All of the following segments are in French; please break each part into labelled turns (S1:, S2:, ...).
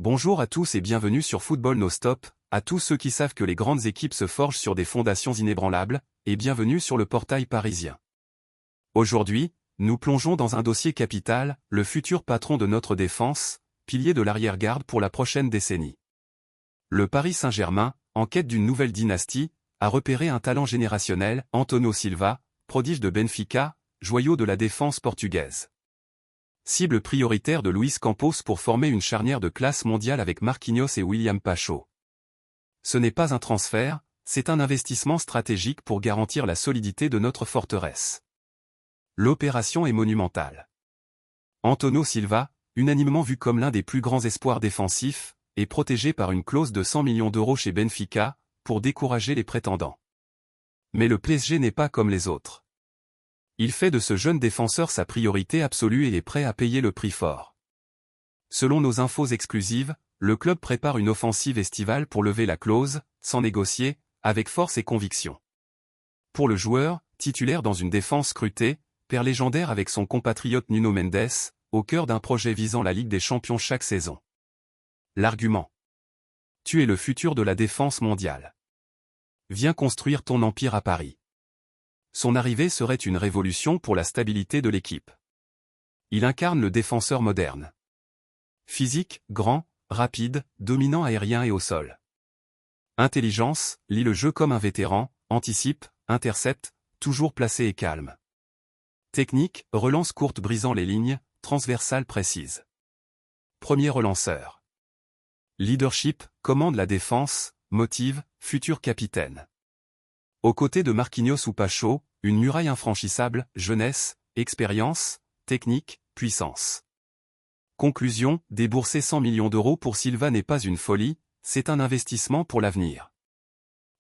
S1: Bonjour à tous et bienvenue sur Football No Stop, à tous ceux qui savent que les grandes équipes se forgent sur des fondations inébranlables, et bienvenue sur le portail parisien. Aujourd'hui, nous plongeons dans un dossier capital, le futur patron de notre défense, pilier de l'arrière-garde pour la prochaine décennie. Le Paris Saint-Germain, en quête d'une nouvelle dynastie, a repéré un talent générationnel, Antonio Silva, prodige de Benfica, joyau de la défense portugaise. Cible prioritaire de Luis Campos pour former une charnière de classe mondiale avec Marquinhos et William Pacho. Ce n'est pas un transfert, c'est un investissement stratégique pour garantir la solidité de notre forteresse. L'opération est monumentale. Antonio Silva, unanimement vu comme l'un des plus grands espoirs défensifs, est protégé par une clause de 100 millions d'euros chez Benfica, pour décourager les prétendants. Mais le PSG n'est pas comme les autres. Il fait de ce jeune défenseur sa priorité absolue et est prêt à payer le prix fort. Selon nos infos exclusives, le club prépare une offensive estivale pour lever la clause, sans négocier, avec force et conviction. Pour le joueur, titulaire dans une défense scrutée, père légendaire avec son compatriote Nuno Mendes, au cœur d'un projet visant la Ligue des Champions chaque saison. L'argument. Tu es le futur de la défense mondiale. Viens construire ton empire à Paris. Son arrivée serait une révolution pour la stabilité de l'équipe. Il incarne le défenseur moderne. Physique, grand, rapide, dominant aérien et au sol. Intelligence, lit le jeu comme un vétéran, anticipe, intercepte, toujours placé et calme. Technique, relance courte brisant les lignes, transversale précise. Premier relanceur. Leadership, commande la défense, motive, futur capitaine. Aux côtés de Marquinhos ou Pacho, une muraille infranchissable, jeunesse, expérience, technique, puissance. Conclusion, débourser 100 millions d'euros pour Silva n'est pas une folie, c'est un investissement pour l'avenir.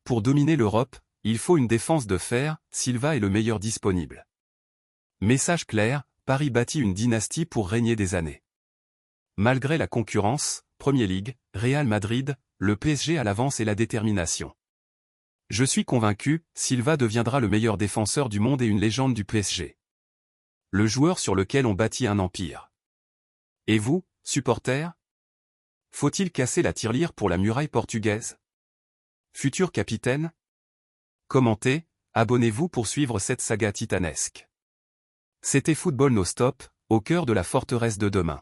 S1: Pour dominer l'Europe, il faut une défense de fer, Silva est le meilleur disponible. Message clair, Paris bâtit une dynastie pour régner des années. Malgré la concurrence, Premier League, Real Madrid, le PSG à l'avance et la détermination. Je suis convaincu, Silva deviendra le meilleur défenseur du monde et une légende du PSG. Le joueur sur lequel on bâtit un empire. Et vous, supporters? Faut-il casser la tirelire pour la muraille portugaise? Futur capitaine? Commentez, abonnez-vous pour suivre cette saga titanesque. C'était Football No Stop, au cœur de la forteresse de demain.